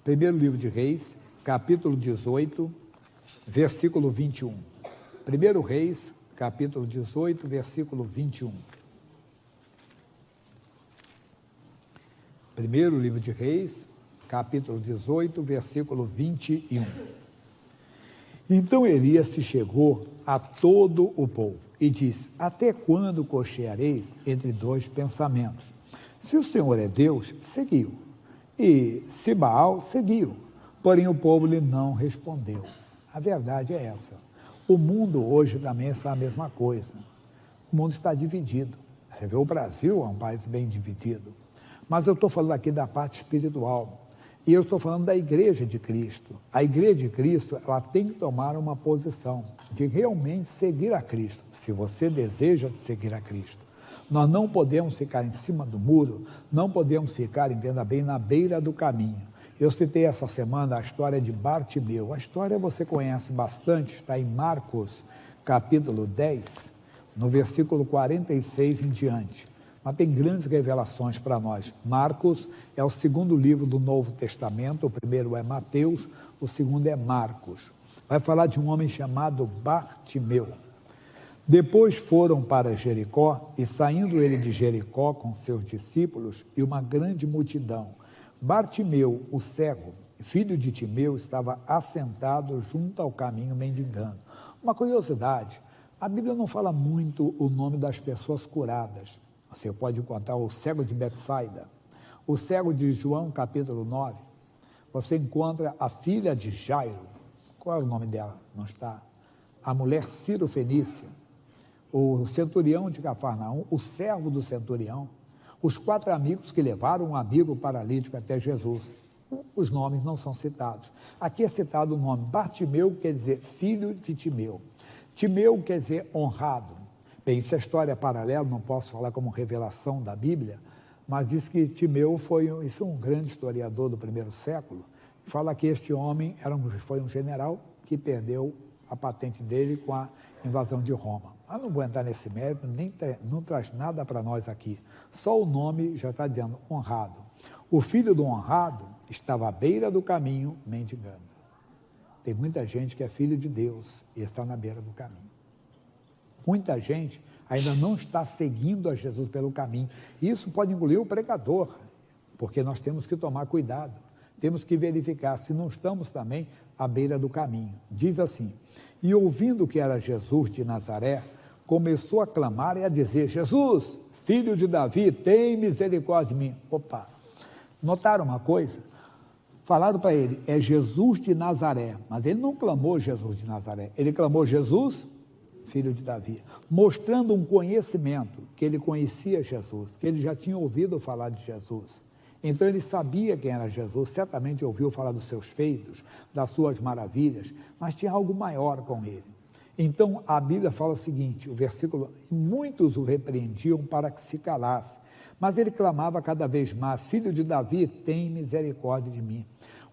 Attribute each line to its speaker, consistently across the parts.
Speaker 1: Primeiro livro de Reis, capítulo 18, versículo 21. Primeiro Reis, capítulo 18, versículo 21. Primeiro livro de Reis, capítulo 18, versículo 21. Então Elias se chegou a todo o povo e disse: até quando cocheareis entre dois pensamentos? Se o Senhor é Deus, seguiu, e se Baal, seguiu. Porém o povo lhe não respondeu. A verdade é essa. O mundo hoje também está a mesma coisa. O mundo está dividido. Você vê, o Brasil é um país bem dividido. Mas eu estou falando aqui da parte espiritual. E eu estou falando da Igreja de Cristo. A Igreja de Cristo, ela tem que tomar uma posição de realmente seguir a Cristo, se você deseja seguir a Cristo. Nós não podemos ficar em cima do muro, não podemos ficar, entenda bem, na beira do caminho. Eu citei essa semana a história de Bartimeu. A história você conhece bastante, está em Marcos, capítulo 10, no versículo 46 em diante. Mas tem grandes revelações para nós. Marcos é o segundo livro do Novo Testamento, o primeiro é Mateus, o segundo é Marcos. Vai falar de um homem chamado Bartimeu. Depois foram para Jericó, e saindo ele de Jericó com seus discípulos e uma grande multidão, Bartimeu, o cego, filho de Timeu, estava assentado junto ao caminho mendigando. Uma curiosidade, a Bíblia não fala muito o nome das pessoas curadas. Você pode encontrar o cego de Betsaida, o cego de João, capítulo 9. Você encontra a filha de Jairo. Qual é o nome dela? Não está. A mulher Ciro-Fenícia, o centurião de Cafarnaum, o servo do centurião, os 4 amigos que levaram um amigo paralítico até Jesus. Os nomes não são citados. Aqui é citado o nome Bartimeu, quer dizer filho de Timeu. Timeu quer dizer honrado. Bem, se a história é paralela, não posso falar como revelação da Bíblia, mas diz que Timeu foi um grande historiador do primeiro século, fala que este homem foi um general que perdeu a patente dele com a invasão de Roma. Mas não vou entrar nesse mérito, não traz nada para nós aqui. Só o nome já está dizendo honrado. O filho do honrado estava à beira do caminho mendigando. Tem muita gente que é filho de Deus e está na beira do caminho. Muita gente ainda não está seguindo a Jesus pelo caminho. Isso pode incluir o pregador, porque nós temos que tomar cuidado. Temos que verificar se não estamos também à beira do caminho. Diz assim: e ouvindo que era Jesus de Nazaré, começou a clamar e a dizer: Jesus, filho de Davi, tem misericórdia de mim. Opa! Notaram uma coisa? Falaram para ele, é Jesus de Nazaré, mas ele não clamou Jesus de Nazaré, ele clamou Jesus, filho de Davi, mostrando um conhecimento, que ele conhecia Jesus, que ele já tinha ouvido falar de Jesus. Então ele sabia quem era Jesus, certamente ouviu falar dos seus feitos, das suas maravilhas, mas tinha algo maior com ele. Então a Bíblia fala o seguinte, o versículo: muitos o repreendiam para que se calasse, mas ele clamava cada vez mais: filho de Davi, tem misericórdia de mim.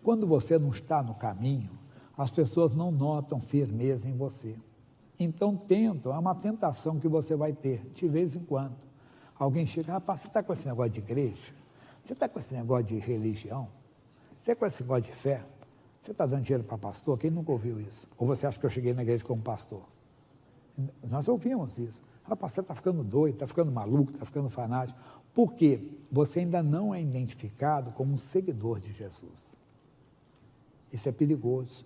Speaker 1: Quando você não está no caminho, as pessoas não notam firmeza em você. Então tentam, é uma tentação que você vai ter, de vez em quando. Alguém chega: rapaz, você está com esse negócio de igreja? Você está com esse negócio de religião? Você está com esse negócio de fé? Você está dando dinheiro para pastor? Quem nunca ouviu isso? Ou você acha que eu cheguei na igreja como pastor? Nós ouvimos isso. Rapaz, você está ficando doido, está ficando maluco, está ficando fanático. Por quê? Você ainda não é identificado como um seguidor de Jesus. Isso é perigoso.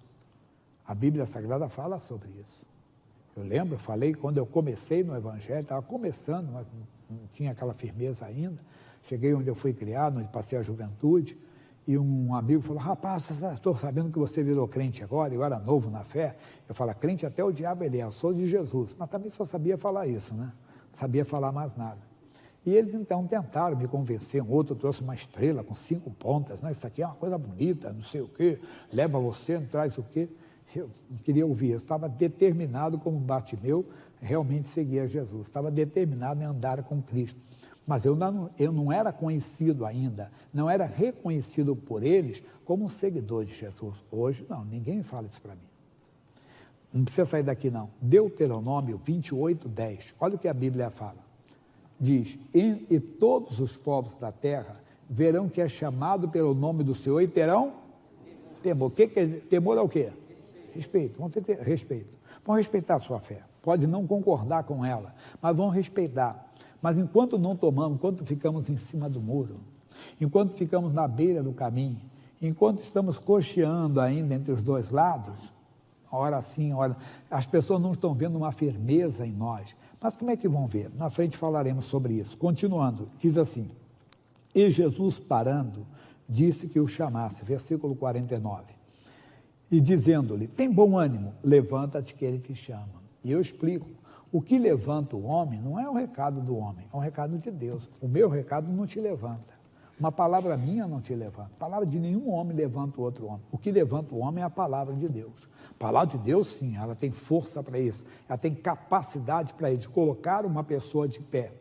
Speaker 1: A Bíblia Sagrada fala sobre isso. Eu lembro, falei, quando eu comecei no Evangelho, estava começando, mas não tinha aquela firmeza ainda. Cheguei onde eu fui criado, onde passei a juventude, e um amigo falou: rapaz, estou sabendo que você virou crente agora, eu era novo na fé. Eu falo: crente até o diabo ele é, eu sou de Jesus. Mas também só sabia falar isso, né? Sabia falar mais nada. E eles então tentaram me convencer. Um outro trouxe uma estrela com 5 pontas, né? Isso aqui é uma coisa bonita, não sei o quê, leva você, não traz o quê. Eu não queria ouvir, eu estava determinado como Bartimeu, realmente seguir a Jesus, estava determinado em andar com Cristo. Mas eu não era conhecido ainda, não era reconhecido por eles como um seguidor de Jesus. Hoje, não, ninguém me fala isso para mim. Não precisa sair daqui, não. Deuteronômio 28:10, olha o que a Bíblia fala. Diz: e todos os povos da terra verão que é chamado pelo nome do Senhor e terão Temor. Temor é o quê? Respeito. Vamos ter respeito. Vão respeitar a sua fé. Pode não concordar com ela, mas vão respeitar. Mas enquanto não tomamos, enquanto ficamos em cima do muro, enquanto ficamos na beira do caminho, enquanto estamos cocheando ainda entre os dois lados, ora sim, ora, as pessoas não estão vendo uma firmeza em nós. Mas como é que vão ver? Na frente falaremos sobre isso. Continuando, diz assim: e Jesus parando, disse que o chamasse, versículo 49, e dizendo-lhe, tem bom ânimo, levanta-te que ele te chama. E eu explico, o que levanta o homem não é o recado do homem, é um recado de Deus. O meu recado não te levanta. Uma palavra minha não te levanta. A palavra de nenhum homem levanta o outro homem. O que levanta o homem é a palavra de Deus. A palavra de Deus, sim, ela tem força para isso. Ela tem capacidade para isso, de colocar uma pessoa de pé.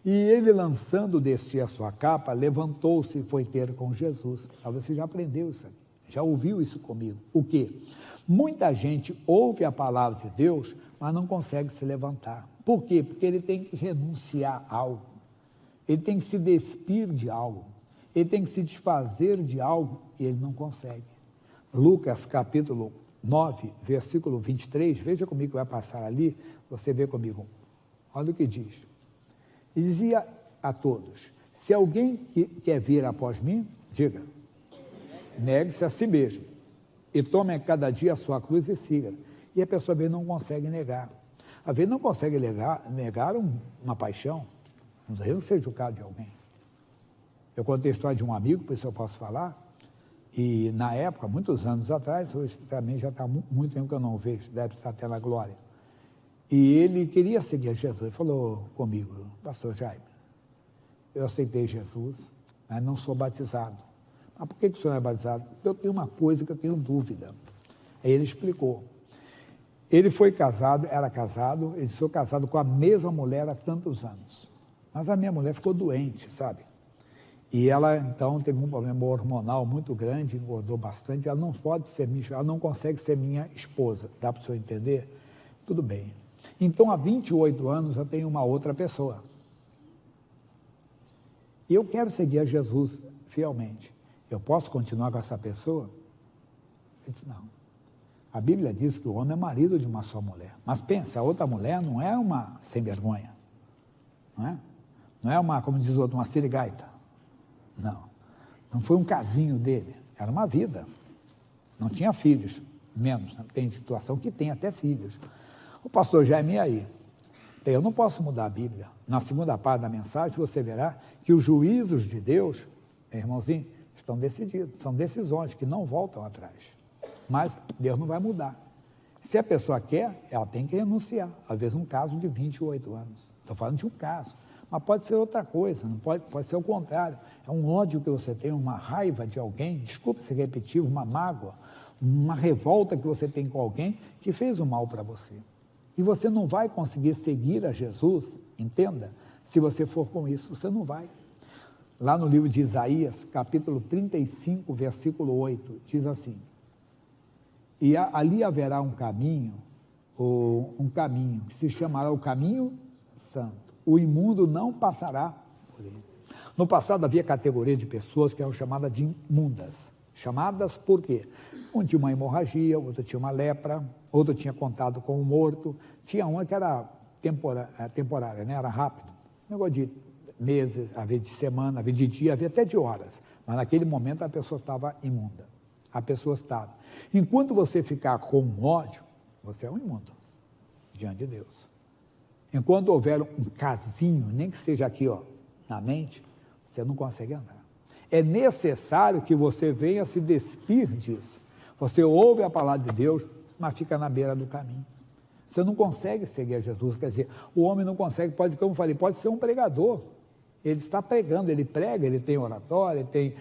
Speaker 1: E ele, lançando de si a sua capa, levantou-se e foi ter com Jesus. Talvez você já aprendeu isso aqui, já ouviu isso comigo. O quê? Muita gente ouve a palavra de Deus, mas não consegue se levantar. Por quê? Porque ele tem que renunciar a algo. Ele tem que se despir de algo. Ele tem que se desfazer de algo e ele não consegue. Lucas capítulo 9, versículo 23, veja comigo que vai passar ali, você vê comigo. Olha o que diz. E dizia a todos, se alguém quer vir após mim, diga, negue-se a si mesmo e tome a cada dia a sua cruz e siga. E a pessoa às vezes não consegue negar. Às vezes não consegue negar uma paixão, não seja o caso de alguém. Eu contei a história de um amigo, por isso eu posso falar, e na época, muitos anos atrás, hoje também já está muito tempo que eu não o vejo, deve estar até na glória. E ele queria seguir Jesus, ele falou comigo, pastor Jaime, eu aceitei Jesus, mas não sou batizado. Mas por que o senhor é batizado? Eu tenho uma coisa que eu tenho dúvida. Aí ele explicou. Ele foi casado, era casado, ele foi casado com a mesma mulher há tantos anos. Mas a minha mulher ficou doente, sabe? E ela, então, teve um problema hormonal muito grande, engordou bastante, ela não pode ser minha, ela não consegue ser minha esposa. Dá para o senhor entender? Tudo bem. Então, há 28 anos, eu tenho uma outra pessoa. E eu quero seguir a Jesus fielmente. Eu posso continuar com essa pessoa? Ele disse, não. A Bíblia diz que o homem é marido de uma só mulher. Mas pensa, a outra mulher não é uma sem vergonha. Não é? Não é uma, como diz o outro, uma sirigaita. Não. Não foi um casinho dele. Era uma vida. Não tinha filhos. Menos. Tem situação que tem até filhos. O pastor Jaime, e aí? Eu não posso mudar a Bíblia. Na segunda parte da mensagem, você verá que os juízos de Deus, irmãozinho, estão decididos. São decisões que não voltam atrás. Mas Deus não vai mudar. Se a pessoa quer, ela tem que renunciar. Às vezes um caso de 28 anos. Estou falando de um caso. Mas pode ser outra coisa, não pode ser o contrário. É um ódio que você tem, uma raiva de alguém, desculpe ser repetitivo, uma mágoa, uma revolta que você tem com alguém que fez o mal para você. E você não vai conseguir seguir a Jesus, entenda, se você for com isso, você não vai. Lá no livro de Isaías, capítulo 35, versículo 8, diz assim, e ali haverá um caminho que se chamará o caminho santo. O imundo não passará por ele. No passado havia categoria de pessoas que eram chamadas de imundas. Chamadas por quê? Um tinha uma hemorragia, outro tinha uma lepra, outro tinha contato com o morto, tinha uma que era temporária, né? Era rápido. Negócio de meses, havia de semana, havia de dia, havia até de horas. Mas naquele momento a pessoa estava imunda. A pessoa estava. Enquanto você ficar com ódio, você é um imundo diante de Deus. Enquanto houver um casinho, nem que seja aqui, ó, na mente, você não consegue andar. É necessário que você venha se despir disso. Você ouve a palavra de Deus, mas fica na beira do caminho. Você não consegue seguir a Jesus, quer dizer, o homem não consegue, pode, como eu falei, pode ser um pregador. Ele está pregando, ele prega, ele tem oratória, ele tem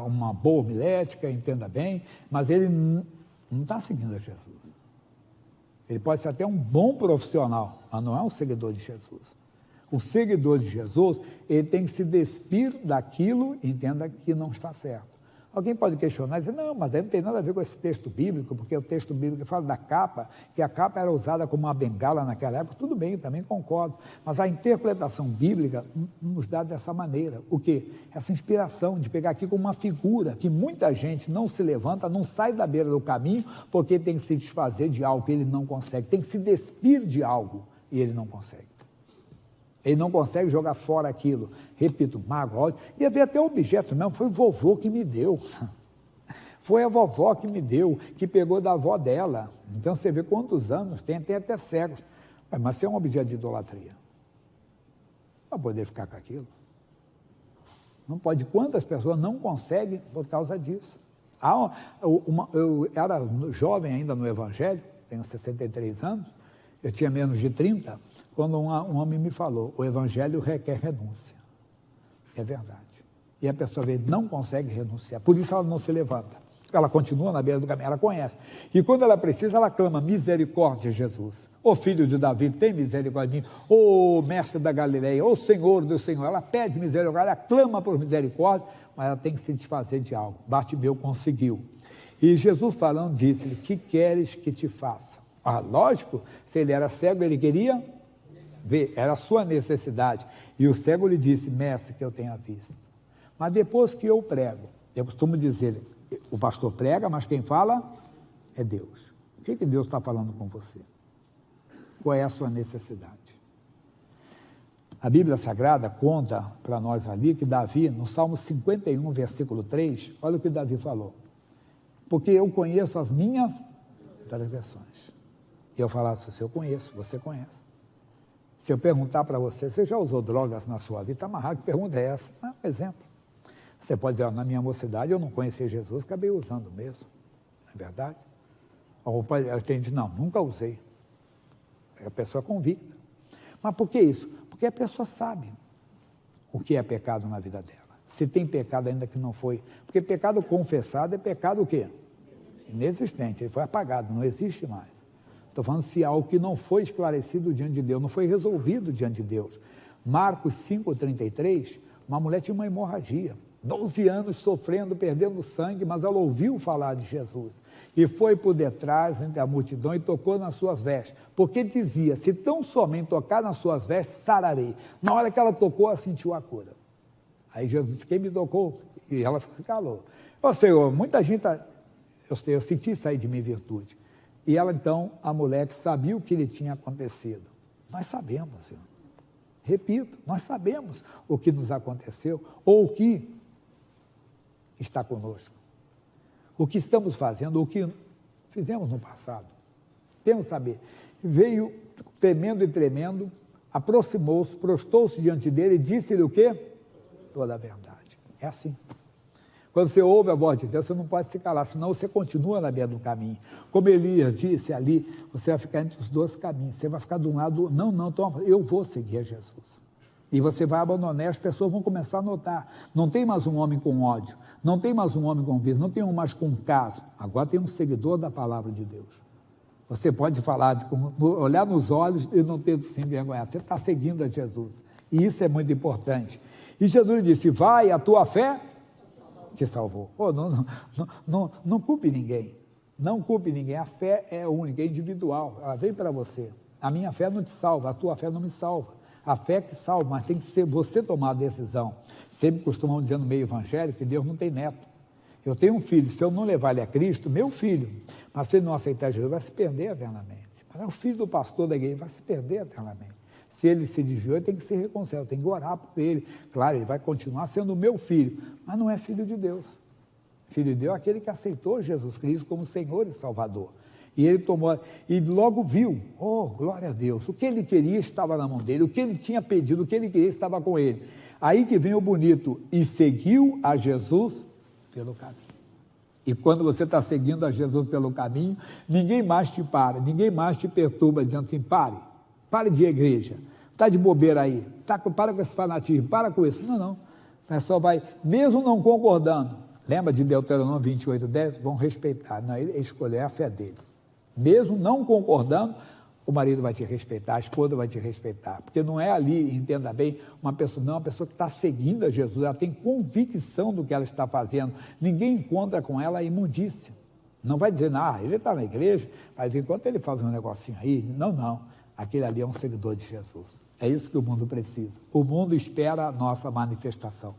Speaker 1: uma boa homilética, entenda bem, mas ele não está seguindo a Jesus. Ele pode ser até um bom profissional, mas não é um seguidor de Jesus. O seguidor de Jesus, ele tem que se despir daquilo, entenda que não está certo. Alguém pode questionar e dizer, não, mas aí não tem nada a ver com esse texto bíblico, porque o texto bíblico fala da capa, que a capa era usada como uma bengala naquela época. Tudo bem, eu também concordo. Mas a interpretação bíblica nos dá dessa maneira. O quê? Essa inspiração de pegar aqui como uma figura que muita gente não se levanta, não sai da beira do caminho, porque tem que se desfazer de algo que ele não consegue, tem que se despir de algo e ele não consegue. Ele não consegue jogar fora aquilo. Repito, mágoa, ódio. Ia ver até o objeto mesmo, foi o vovô que me deu. Foi a vovó que me deu, que pegou da avó dela. Então você vê quantos anos tem até cegos. Mas se é um objeto de idolatria, não vai poder ficar com aquilo. Não pode. Quantas pessoas não conseguem por causa disso? Eu era jovem ainda no Evangelho, tenho 63 anos, eu tinha menos de 30, quando um homem me falou, o Evangelho requer renúncia. É verdade. E a pessoa não consegue renunciar, por isso ela não se levanta. Ela continua na beira do caminho, ela conhece. E quando ela precisa, ela clama, misericórdia, Jesus. Ô filho de Davi, tem misericórdia de mim. Ô mestre da Galileia, ô Senhor do Senhor. Ela pede misericórdia, ela clama por misericórdia, mas ela tem que se desfazer de algo. Bartimeu conseguiu. E Jesus falando, disse-lhe, que queres que te faça? Lógico, se ele era cego, ele queria ver, era a sua necessidade. E o cego lhe disse, mestre, que eu tenha visto. Mas depois que eu prego, eu costumo dizer, o pastor prega, mas quem fala é Deus. O que Deus está falando com você? Qual é a sua necessidade? A Bíblia Sagrada conta para nós ali que Davi, no Salmo 51, versículo 3, olha o que Davi falou. Porque eu conheço as minhas transgressões. E eu falo assim, se eu conheço, você conhece. Se eu perguntar para você já usou drogas na sua vida? Está amarrado, que pergunta é essa? Um exemplo. Você pode dizer, na minha mocidade eu não conhecia Jesus, acabei usando mesmo. Não é verdade? Ou tem gente, não, nunca usei. A pessoa é convicta. Mas por que isso? Porque a pessoa sabe o que é pecado na vida dela. Se tem pecado ainda que não foi. Porque pecado confessado é pecado o quê? Inexistente, ele foi apagado, não existe mais. Estou falando se algo que não foi esclarecido diante de Deus, não foi resolvido diante de Deus. Marcos 5,33, uma mulher tinha uma hemorragia, 12 anos sofrendo, perdendo sangue, mas ela ouviu falar de Jesus. E foi por detrás, entre a multidão, e tocou nas suas vestes. Porque dizia, se tão somente tocar nas suas vestes, sararei. Na hora que ela tocou, ela sentiu a cura. Aí Jesus disse, quem me tocou? E ela se calou. Ô Senhor, muita gente, eu senti sair de mim virtude. E ela, então, a mulher que sabia o que lhe tinha acontecido. Nós sabemos, Senhor. Repito, nós sabemos o que nos aconteceu, ou o que está conosco. O que estamos fazendo, o que fizemos no passado. Temos que saber. Veio temendo e tremendo, aproximou-se, prostou-se diante dele e disse-lhe o quê? Toda a verdade. É assim. Quando você ouve a voz de Deus, você não pode se calar, senão você continua na beira do caminho. Como Elias disse ali, você vai ficar entre os dois caminhos. Você vai ficar de um lado, eu vou seguir a Jesus. E você vai abandonar, as pessoas vão começar a notar. Não tem mais um homem com ódio, não tem mais um homem com vício, não tem um mais com caso. Agora tem um seguidor da palavra de Deus. Você pode falar, olhar nos olhos e não ter de se envergonhar. Você está seguindo a Jesus. E isso é muito importante. E Jesus disse, vai, a tua fé te salvou. Não culpe ninguém. Não culpe ninguém. A fé é única, é individual. Ela vem para você. A minha fé não te salva, a tua fé não me salva. A fé que salva, mas tem que ser você tomar a decisão. Sempre costumam dizer no meio evangélico que Deus não tem neto. Eu tenho um filho, se eu não levar ele a Cristo, meu filho, mas se ele não aceitar Jesus, vai se perder eternamente. Mas é o filho do pastor da igreja, vai se perder eternamente. Se ele se desviou, ele tem que se reconciliar, tem que orar por ele. Claro, ele vai continuar sendo meu filho, mas não é filho de Deus. Filho de Deus é aquele que aceitou Jesus Cristo como Senhor e Salvador. E ele tomou, e logo viu, glória a Deus, o que ele queria estava na mão dele, o que ele tinha pedido, o que ele queria estava com ele. Aí que vem o bonito, e seguiu a Jesus pelo caminho. E quando você está seguindo a Jesus pelo caminho, ninguém mais te para, ninguém mais te perturba, dizendo assim, pare de igreja, está de bobeira aí, para com esse fanatismo, para com isso. Não. O pessoal vai, mesmo não concordando, lembra de Deuteronômio 28:10? Vão respeitar, não, ele escolheu a fé dele. Mesmo não concordando, o marido vai te respeitar, a esposa vai te respeitar, porque não é ali, entenda bem, uma pessoa que está seguindo a Jesus, ela tem convicção do que ela está fazendo, ninguém encontra com ela a imundícia, não vai dizer, ele está na igreja, mas enquanto ele faz um negocinho aí, não, aquele ali é um seguidor de Jesus, é isso que o mundo precisa, o mundo espera a nossa manifestação.